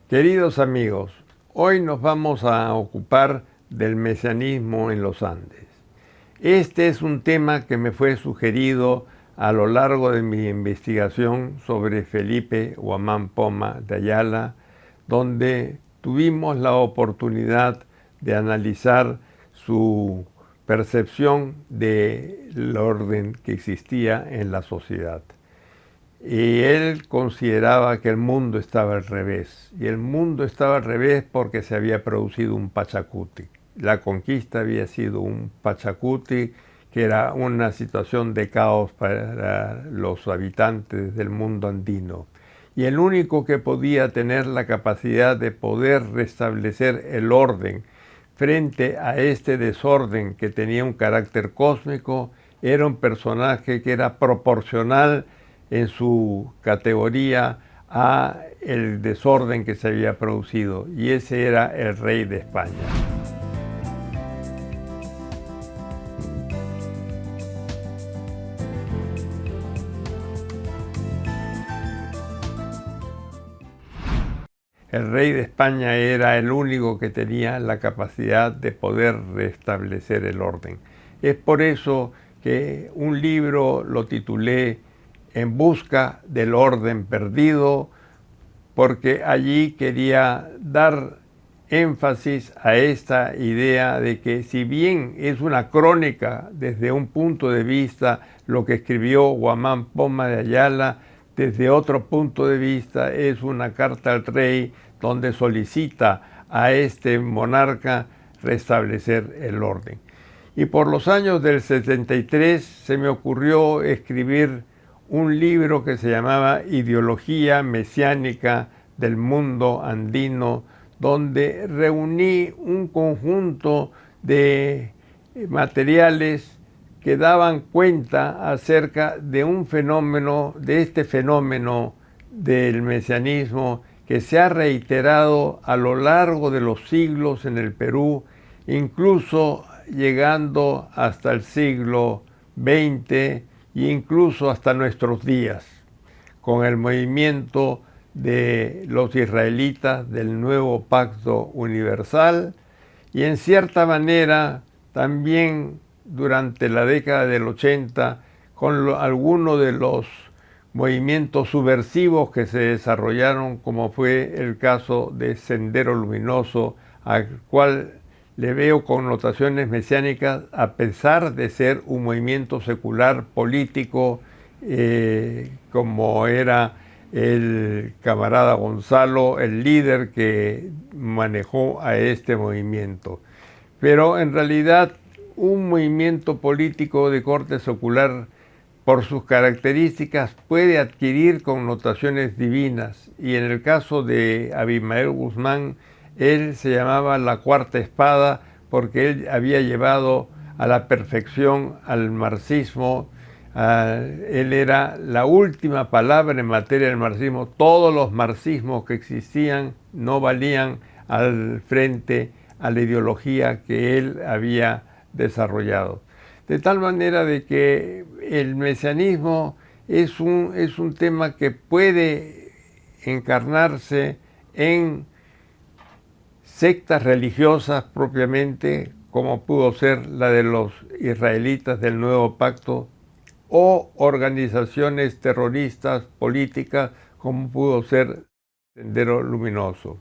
Queridos amigos, hoy nos vamos a ocupar del mesianismo en los Andes. Este es un tema que me fue sugerido a lo largo de mi investigación sobre Felipe Guamán Poma de Ayala, donde tuvimos la oportunidad de analizar su percepción del orden que existía en la sociedad. Y él consideraba que el mundo estaba al revés. Y el mundo estaba al revés porque se había producido un Pachacuti. La conquista había sido un Pachacuti, que era una situación de caos para los habitantes del mundo andino. Y el único que podía tener la capacidad de poder restablecer el orden frente a este desorden que tenía un carácter cósmico era un personaje que era proporcional en su categoría a el desorden que se había producido, y ese era el rey de España. El rey de España era el único que tenía la capacidad de poder restablecer el orden. Es por eso que un libro lo titulé En busca del orden perdido, porque allí quería dar énfasis a esta idea de que, si bien es una crónica desde un punto de vista, lo que escribió Guamán Poma de Ayala, desde otro punto de vista es una carta al rey donde solicita a este monarca restablecer el orden. Y por los años del 73 se me ocurrió escribir un libro que se llamaba Ideología Mesiánica del Mundo Andino, donde reuní un conjunto de materiales que daban cuenta acerca de un fenómeno, de este fenómeno del mesianismo que se ha reiterado a lo largo de los siglos en el Perú, incluso llegando hasta el siglo XX e incluso hasta nuestros días, con el movimiento de los israelitas del nuevo pacto universal, y en cierta manera también durante la década del 80 con algunos de los movimientos subversivos que se desarrollaron, como fue el caso de Sendero Luminoso, al cual le veo connotaciones mesiánicas a pesar de ser un movimiento secular político, como era el camarada Gonzalo, el líder que manejó a este movimiento. Pero en realidad un movimiento político de corte secular, por sus características, puede adquirir connotaciones divinas, y en el caso de Abimael Guzmán, él se llamaba la cuarta espada porque él había llevado a la perfección al marxismo. Él era la última palabra en materia del marxismo. Todos los marxismos que existían no valían al frente a la ideología que él había desarrollado. De tal manera de que el mesianismo es un tema que puede encarnarse en sectas religiosas propiamente, como pudo ser la de los israelitas del Nuevo Pacto, o organizaciones terroristas políticas, como pudo ser Sendero Luminoso.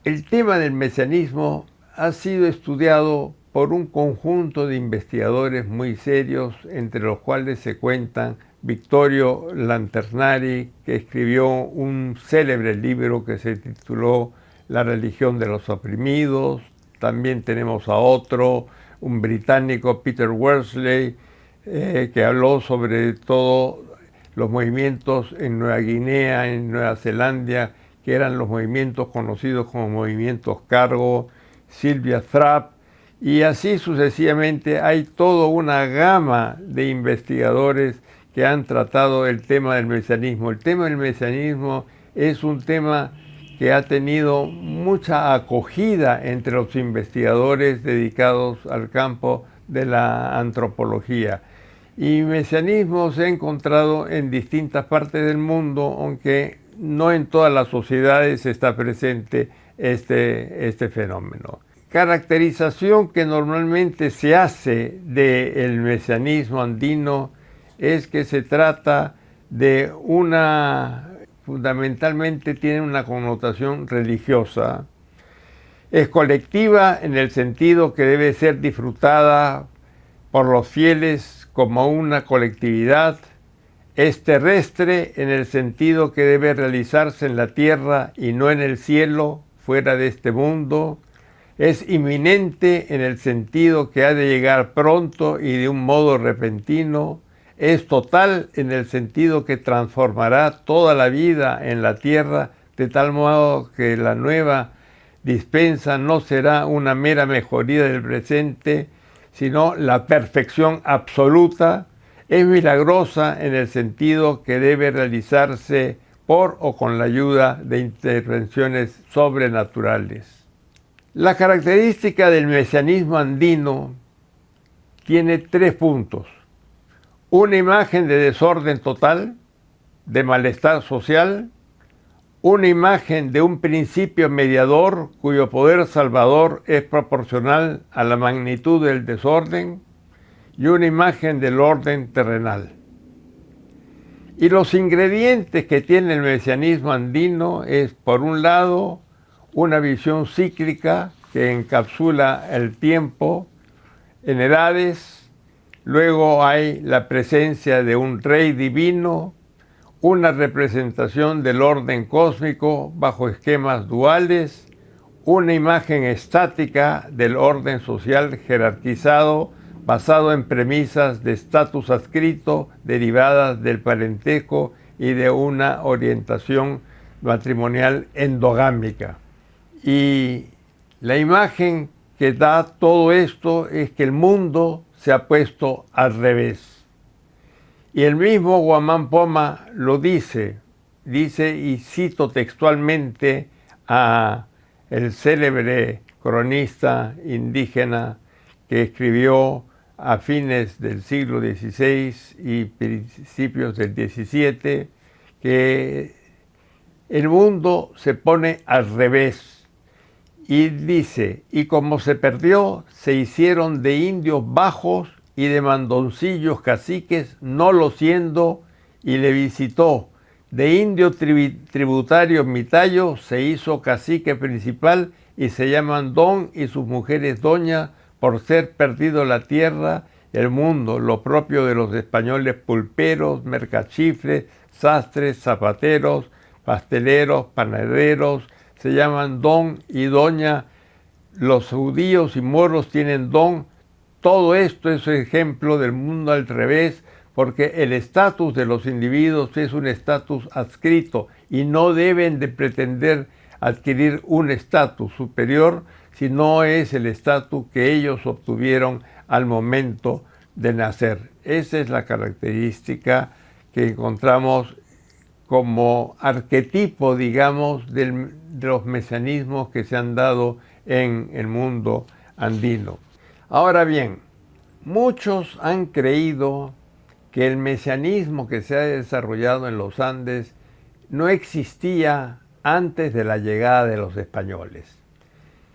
El tema del mesianismo ha sido estudiado por un conjunto de investigadores muy serios, entre los cuales se cuentan Vittorio Lanternari, que escribió un célebre libro que se tituló La religión de los oprimidos. También tenemos a otro, un británico, Peter Worsley, que habló sobre todo los movimientos en Nueva Guinea, en Nueva Zelanda, que eran los movimientos conocidos como movimientos cargo, Sylvia Thrapp, y así sucesivamente. Hay toda una gama de investigadores que han tratado el tema del mesianismo. El tema del mesianismo es un tema que ha tenido mucha acogida entre los investigadores dedicados al campo de la antropología. Y mesianismo se ha encontrado en distintas partes del mundo, aunque no en todas las sociedades está presente este fenómeno. Caracterización que normalmente se hace del mesianismo andino es que se trata de fundamentalmente tiene una connotación religiosa. Es colectiva en el sentido que debe ser disfrutada por los fieles como una colectividad. Es terrestre en el sentido que debe realizarse en la tierra y no en el cielo, fuera de este mundo. Es inminente en el sentido que ha de llegar pronto y de un modo repentino. Es total en el sentido que transformará toda la vida en la tierra, de tal modo que la nueva dispensa no será una mera mejoría del presente, sino la perfección absoluta. Es milagrosa en el sentido que debe realizarse por o con la ayuda de intervenciones sobrenaturales. La característica del mesianismo andino tiene 3 puntos. Una imagen de desorden total, de malestar social, una imagen de un principio mediador cuyo poder salvador es proporcional a la magnitud del desorden, y una imagen del orden terrenal. Y los ingredientes que tiene el mesianismo andino es, por un lado, una visión cíclica que encapsula el tiempo en edades. Luego hay la presencia de un rey divino, una representación del orden cósmico bajo esquemas duales, una imagen estática del orden social jerarquizado basado en premisas de estatus adscrito derivadas del parentesco y de una orientación matrimonial endogámica. Y la imagen que da todo esto es que el mundo se ha puesto al revés. Y el mismo Guamán Poma lo dice, y cito textualmente a el célebre cronista indígena que escribió a fines del siglo XVI y principios del XVII, que el mundo se pone al revés. Y dice, y como se perdió, se hicieron de indios bajos y de mandoncillos caciques, no lo siendo, y le visitó. De indio tributario mitayo se hizo cacique principal y se llaman don y sus mujeres doña, por ser perdido la tierra, el mundo, lo propio de los españoles pulperos, mercachifles, sastres, zapateros, pasteleros, panaderos, se llaman don y doña. Los judíos y moros tienen don. Todo esto es ejemplo del mundo al revés, porque el estatus de los individuos es un estatus adscrito y no deben de pretender adquirir un estatus superior si no es el estatus que ellos obtuvieron al momento de nacer. Esa es la característica que encontramos como arquetipo, digamos, de los mesianismos que se han dado en el mundo andino. Ahora bien, muchos han creído que el mesianismo que se ha desarrollado en los Andes no existía antes de la llegada de los españoles,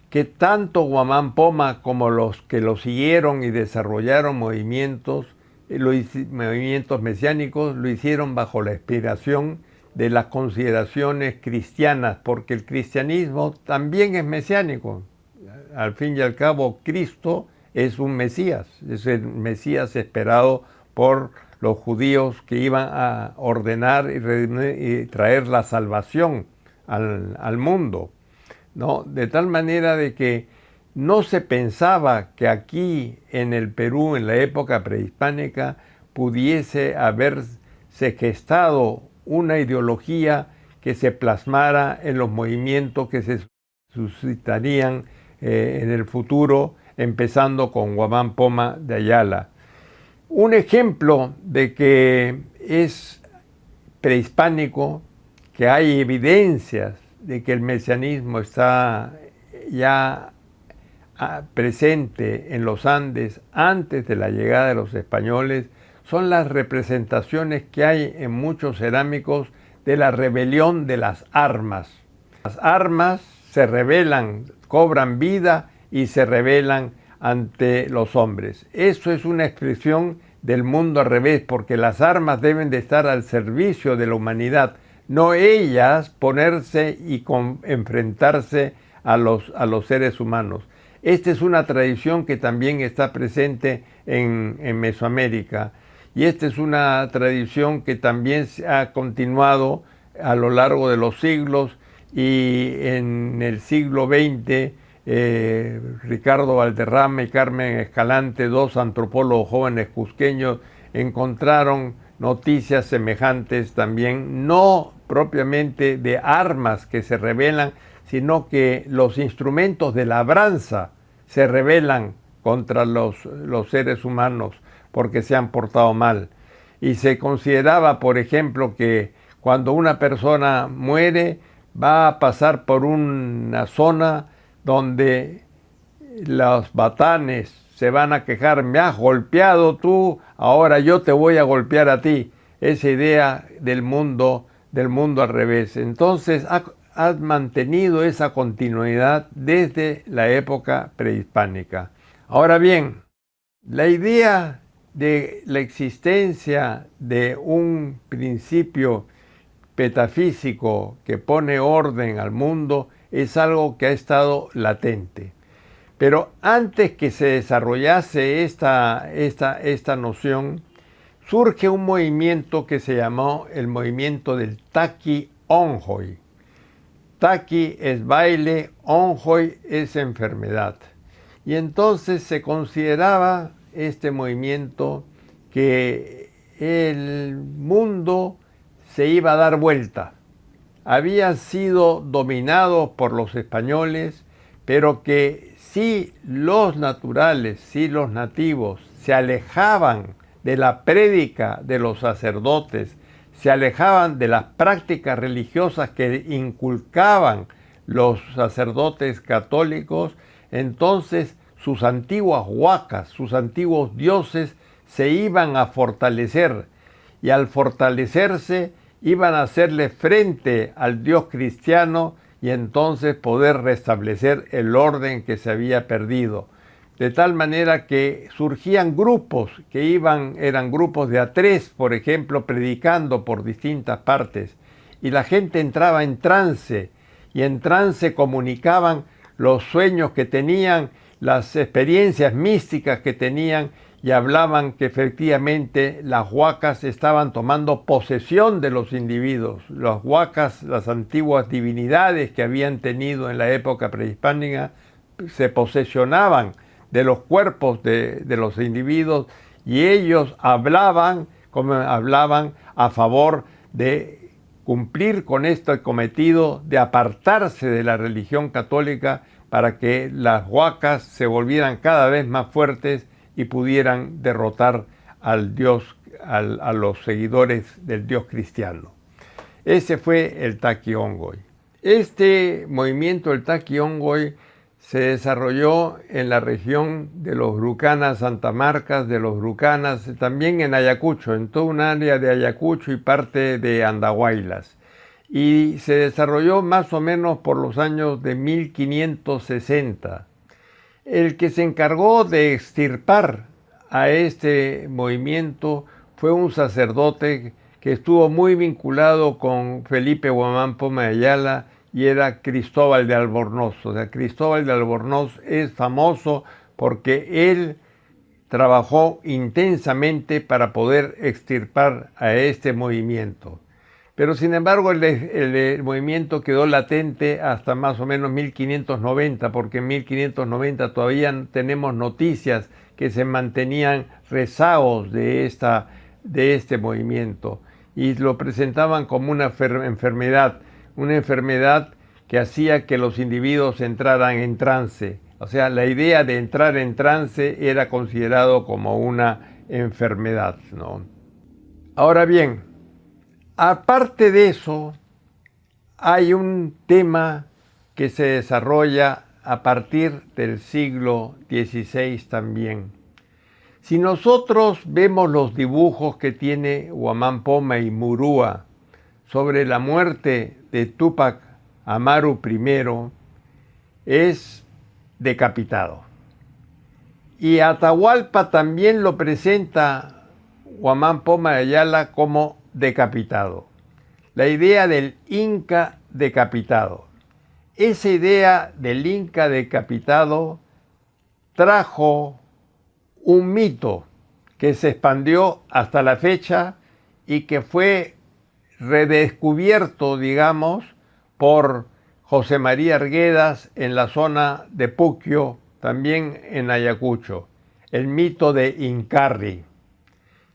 que tanto Guamán Poma como los que lo siguieron y desarrollaron movimientos mesiánicos lo hicieron bajo la inspiración de las consideraciones cristianas, porque el cristianismo también es mesiánico. Al fin y al cabo, Cristo es un Mesías, es el Mesías esperado por los judíos que iban a ordenar y traer la salvación al mundo, ¿no? De tal manera de que no se pensaba que aquí en el Perú, en la época prehispánica, pudiese haberse gestado una ideología que se plasmara en los movimientos que se suscitarían en el futuro, empezando con Guamán Poma de Ayala. Un ejemplo de que es prehispánico, que hay evidencias de que el mesianismo está ya presente en los Andes antes de la llegada de los españoles, son las representaciones que hay en muchos cerámicos de la rebelión de las armas. Las armas se rebelan, cobran vida y se rebelan ante los hombres. Eso es una expresión del mundo al revés, porque las armas deben de estar al servicio de la humanidad, no ellas ponerse y enfrentarse a los seres humanos. Esta es una tradición que también está presente en Mesoamérica, y esta es una tradición que también se ha continuado a lo largo de los siglos, y en el siglo XX Ricardo Valderrama y Carmen Escalante, dos antropólogos jóvenes cusqueños, encontraron noticias semejantes también, no propiamente de armas que se rebelan, sino que los instrumentos de labranza se rebelan contra los seres humanos porque se han portado mal. Y se consideraba, por ejemplo, que cuando una persona muere va a pasar por una zona donde los batanes se van a quejar: me has golpeado tú, ahora yo te voy a golpear a ti. Esa idea del mundo al revés. Entonces ha mantenido esa continuidad desde la época prehispánica. Ahora bien, la idea de la existencia de un principio metafísico que pone orden al mundo es algo que ha estado latente. Pero antes que se desarrollase esta noción, surge un movimiento que se llamó el movimiento del Taqui Onjoy. Taqui es baile, Onjoy es enfermedad. Y entonces se consideraba este movimiento que el mundo se iba a dar vuelta. Había sido dominado por los españoles, pero que si los naturales, si los nativos se alejaban de la prédica de los sacerdotes, se alejaban de las prácticas religiosas que inculcaban los sacerdotes católicos, entonces sus antiguas huacas, sus antiguos dioses se iban a fortalecer, y al fortalecerse iban a hacerle frente al Dios cristiano y entonces poder restablecer el orden que se había perdido. De tal manera que surgían grupos que eran grupos de a tres, por ejemplo, predicando por distintas partes, y la gente entraba en trance, y en trance comunicaban los sueños que tenían, las experiencias místicas que tenían, y hablaban que efectivamente las huacas estaban tomando posesión de los individuos. Las huacas, las antiguas divinidades que habían tenido en la época prehispánica, se posesionaban de los cuerpos de los individuos, y ellos hablaban a favor de cumplir con este cometido de apartarse de la religión católica para que las huacas se volvieran cada vez más fuertes y pudieran derrotar al Dios, a los seguidores del Dios cristiano. Ese fue el Taqui Onjoy. Este movimiento, el Taqui Onjoy, se desarrolló en la región de los Grucanas, Santa Marcas, de los Grucanas, también en Ayacucho, en toda un área de Ayacucho y parte de Andahuaylas. Y se desarrolló más o menos por los años de 1560. El que se encargó de extirpar a este movimiento fue un sacerdote que estuvo muy vinculado con Felipe Huamán Poma de Ayala, y era Cristóbal de Albornoz. O sea, Cristóbal de Albornoz es famoso porque él trabajó intensamente para poder extirpar a este movimiento. Pero sin embargo el movimiento quedó latente hasta más o menos 1590, porque en 1590 todavía tenemos noticias que se mantenían rezagos de este movimiento, y lo presentaban como una enfermedad que hacía que los individuos entraran en trance. O sea, la idea de entrar en trance era considerado como una enfermedad, ¿no? Ahora bien, aparte de eso, hay un tema que se desarrolla a partir del siglo XVI también. Si nosotros vemos los dibujos que tiene Huamán Poma y Murúa sobre la muerte de Túpac Amaru I es decapitado. Y Atahualpa también lo presenta Guamán Poma de Ayala como decapitado. La idea del Inca decapitado. Esa idea del Inca decapitado trajo un mito que se expandió hasta la fecha y que fue redescubierto, digamos, por José María Arguedas en la zona de Puquio, también en Ayacucho, el mito de Incarri.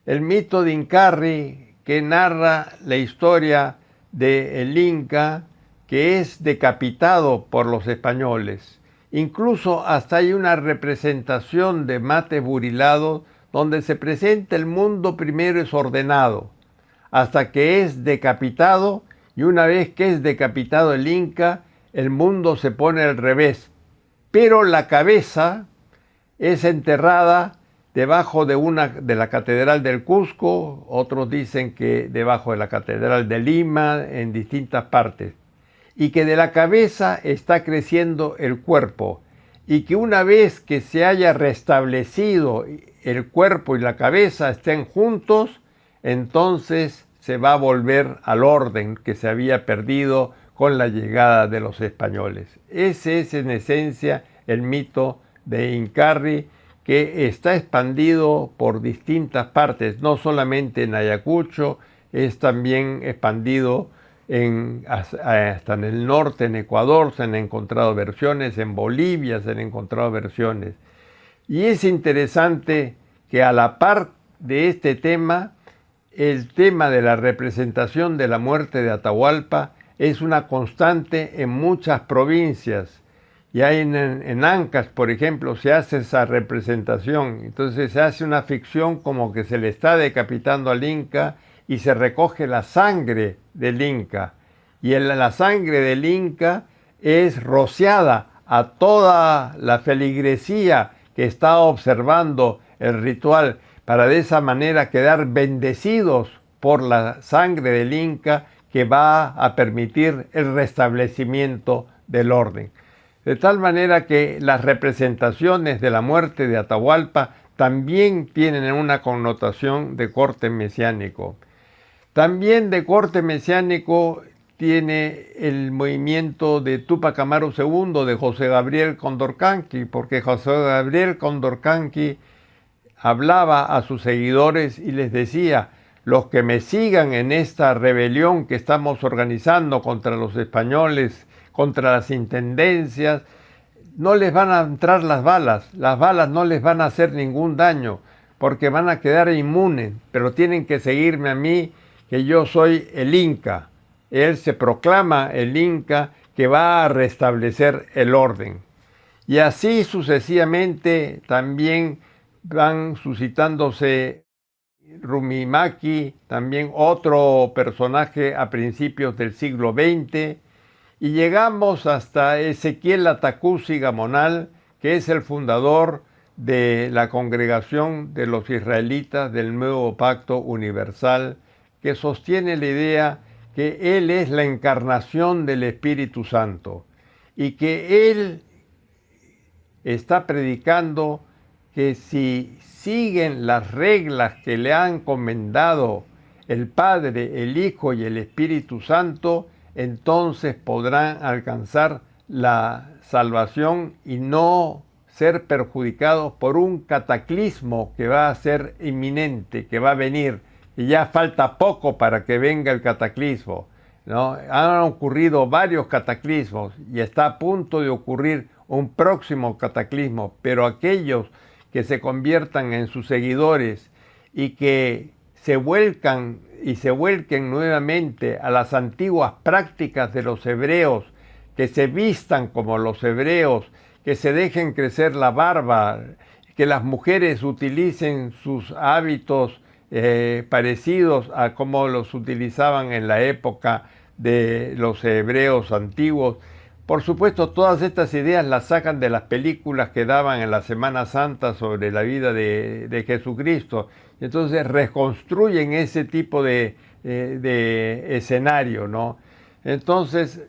El mito de Incarri que narra la historia del Inca que es decapitado por los españoles. Incluso hasta hay una representación de Mate Burilado donde se presenta el mundo primero es ordenado, hasta que es decapitado, y una vez que es decapitado el Inca, el mundo se pone al revés. Pero la cabeza es enterrada debajo de la Catedral del Cusco, otros dicen que debajo de la Catedral de Lima, en distintas partes, y que de la cabeza está creciendo el cuerpo, y que una vez que se haya restablecido el cuerpo y la cabeza estén juntos, entonces se va a volver al orden que se había perdido con la llegada de los españoles. Ese es en esencia el mito de Incarri, que está expandido por distintas partes, no solamente en Ayacucho, es también expandido hasta en el norte, en Ecuador, se han encontrado versiones, en Bolivia se han encontrado versiones. Y es interesante que a la par de este tema, el tema de la representación de la muerte de Atahualpa es una constante en muchas provincias. Y hay en Ancash, por ejemplo, se hace esa representación. Entonces se hace una ficción como que se le está decapitando al Inca y se recoge la sangre del Inca. Y la sangre del Inca es rociada a toda la feligresía que está observando el ritual, para de esa manera quedar bendecidos por la sangre del Inca que va a permitir el restablecimiento del orden. De tal manera que las representaciones de la muerte de Atahualpa también tienen una connotación de corte mesiánico. También de corte mesiánico tiene el movimiento de Túpac Amaru II de José Gabriel Condorcanqui, porque José Gabriel Condorcanqui hablaba a sus seguidores y les decía: los que me sigan en esta rebelión que estamos organizando contra los españoles, contra las intendencias, no les van a entrar las balas no les van a hacer ningún daño, porque van a quedar inmunes, pero tienen que seguirme a mí, que yo soy el Inca. Él se proclama el Inca que va a restablecer el orden. Y así sucesivamente también van suscitándose Rumimaki, también otro personaje a principios del siglo XX, y llegamos hasta Ezequiel Atacusi Gamonal, que es el fundador de la Congregación de los Israelitas del Nuevo Pacto Universal, que sostiene la idea que Él es la encarnación del Espíritu Santo y que Él está predicando que si siguen las reglas que le han encomendado el Padre, el Hijo y el Espíritu Santo, entonces podrán alcanzar la salvación y no ser perjudicados por un cataclismo que va a ser inminente, que va a venir, y ya falta poco para que venga el cataclismo, ¿no? Han ocurrido varios cataclismos y está a punto de ocurrir un próximo cataclismo, pero aquellos que se conviertan en sus seguidores y que se vuelquen nuevamente a las antiguas prácticas de los hebreos, que se vistan como los hebreos, que se dejen crecer la barba, que las mujeres utilicen sus hábitos parecidos a como los utilizaban en la época de los hebreos antiguos. Por supuesto, todas estas ideas las sacan de las películas que daban en la Semana Santa sobre la vida de Jesucristo. Entonces reconstruyen ese tipo de de escenario, ¿no? Entonces,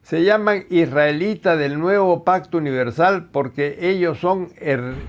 se llaman israelitas del nuevo pacto universal porque ellos son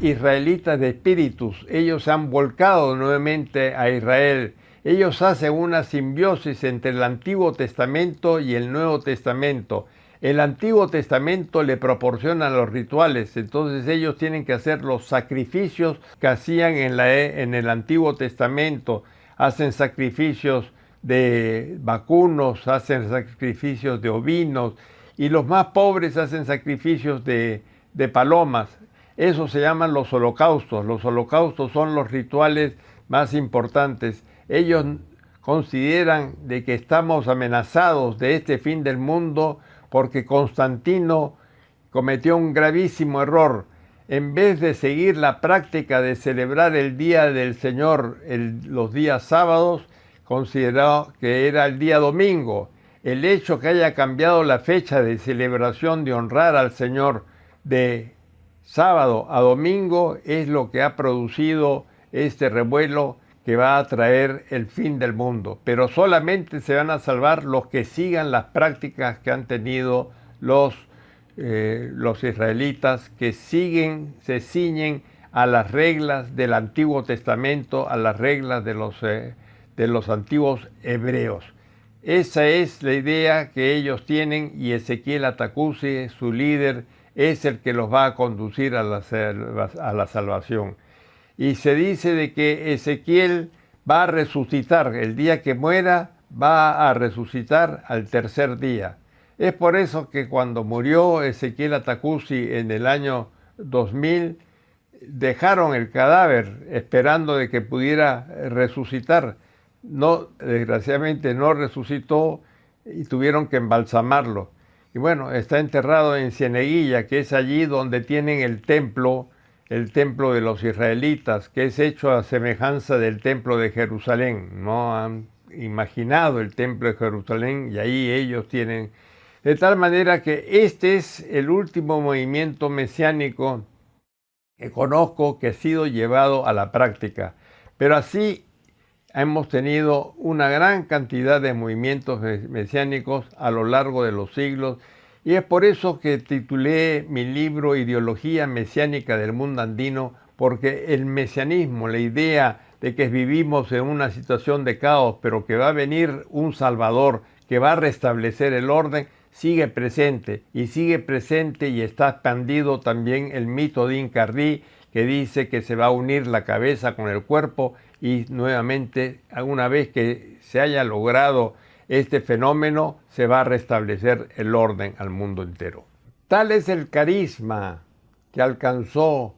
israelitas de espíritus. Ellos se han volcado nuevamente a Israel. Ellos hacen una simbiosis entre el Antiguo Testamento y el Nuevo Testamento. El Antiguo Testamento le proporciona los rituales, entonces ellos tienen que hacer los sacrificios que hacían en el Antiguo Testamento. Hacen sacrificios de vacunos, hacen sacrificios de ovinos, y los más pobres hacen sacrificios de palomas. Eso se llaman los holocaustos. Los holocaustos son los rituales más importantes. Ellos consideran de que estamos amenazados de este fin del mundo porque Constantino cometió un gravísimo error. En vez de seguir la práctica de celebrar el Día del Señor los días sábados, consideró que era el día domingo. El hecho que haya cambiado la fecha de celebración de honrar al Señor de sábado a domingo es lo que ha producido este revuelo que va a traer el fin del mundo. Pero solamente se van a salvar los que sigan las prácticas que han tenido los israelitas, que se ciñen a las reglas del Antiguo Testamento, a las reglas de los antiguos hebreos. Esa es la idea que ellos tienen y Ezequiel Atacusi, su líder, es el que los va a conducir a la salvación. Y se dice de que Ezequiel va a resucitar, el día que muera va a resucitar al tercer día. Es por eso que cuando murió Ezequiel Atacusi en el año 2000, dejaron el cadáver esperando de que pudiera resucitar. No, desgraciadamente no resucitó y tuvieron que embalsamarlo. Y bueno, está enterrado en Cieneguilla, que es allí donde tienen el templo de los israelitas, que es hecho a semejanza del templo de Jerusalén. No han imaginado el templo de Jerusalén y ahí ellos tienen. De tal manera que este es el último movimiento mesiánico que conozco que ha sido llevado a la práctica. Pero así hemos tenido una gran cantidad de movimientos mesiánicos a lo largo de los siglos y es por eso que titulé mi libro Ideología Mesiánica del Mundo Andino, porque el mesianismo, la idea de que vivimos en una situación de caos, pero que va a venir un Salvador que va a restablecer el orden, sigue presente y está expandido también el mito de Incarrí, que dice que se va a unir la cabeza con el cuerpo y nuevamente, una vez que se haya logrado este fenómeno, se va a restablecer el orden al mundo entero. Tal es el carisma que alcanzó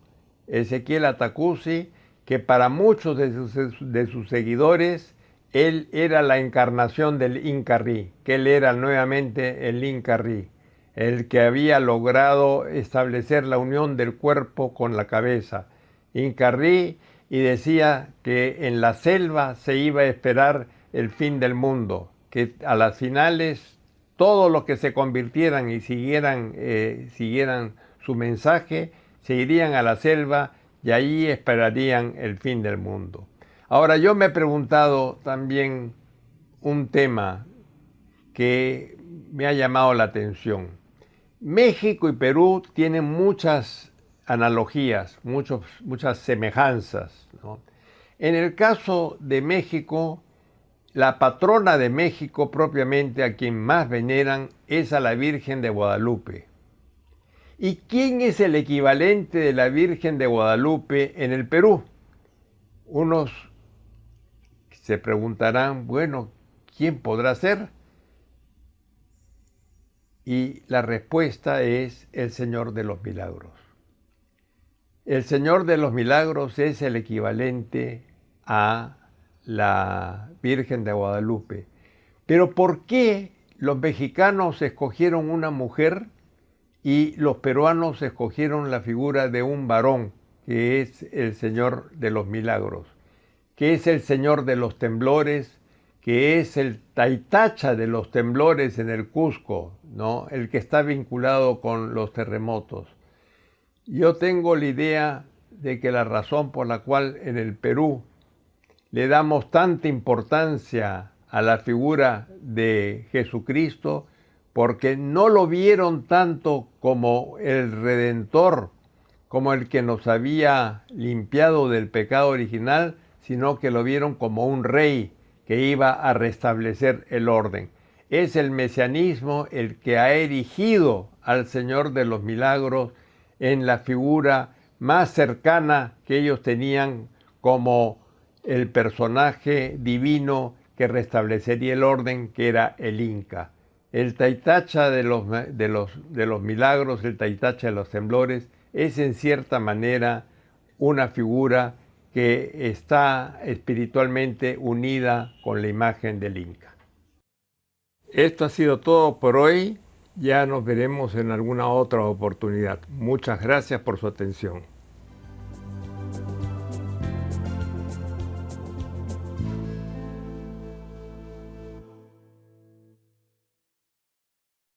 Ezequiel Atacusi, que para muchos de sus seguidores, él era la encarnación del Incarrí, que él era nuevamente el Incarrí, el que había logrado establecer la unión del cuerpo con la cabeza. Incarrí, y decía que en la selva se iba a esperar el fin del mundo, que a las finales todos los que se convirtieran y siguieran su mensaje, se irían a la selva y allí esperarían el fin del mundo. Ahora yo me he preguntado también un tema que me ha llamado la atención. México y Perú tienen muchas analogías, muchas semejanzas, ¿no? En el caso de México, la patrona de México propiamente, a quien más veneran, es a la Virgen de Guadalupe. ¿Y quién es el equivalente de la Virgen de Guadalupe en el Perú? Unos se preguntarán, bueno, ¿quién podrá ser? Y la respuesta es el Señor de los Milagros. El Señor de los Milagros es el equivalente a la Virgen de Guadalupe. Pero ¿por qué los mexicanos escogieron una mujer y los peruanos escogieron la figura de un varón, que es el Señor de los Milagros, que es el Señor de los temblores, que es el Taitacha de los temblores en el Cusco, ¿no? El que está vinculado con los terremotos? Yo tengo la idea de que la razón por la cual en el Perú le damos tanta importancia a la figura de Jesucristo porque no lo vieron tanto como el Redentor, como el que nos había limpiado del pecado original, sino que lo vieron como un rey que iba a restablecer el orden. Es el mesianismo el que ha erigido al Señor de los Milagros en la figura más cercana que ellos tenían como el personaje divino que restablecería el orden, que era el Inca. El Taitacha de los milagros, el Taitacha de los temblores, es en cierta manera una figura que está espiritualmente unida con la imagen del Inca. Esto ha sido todo por hoy. Ya nos veremos en alguna otra oportunidad. Muchas gracias por su atención.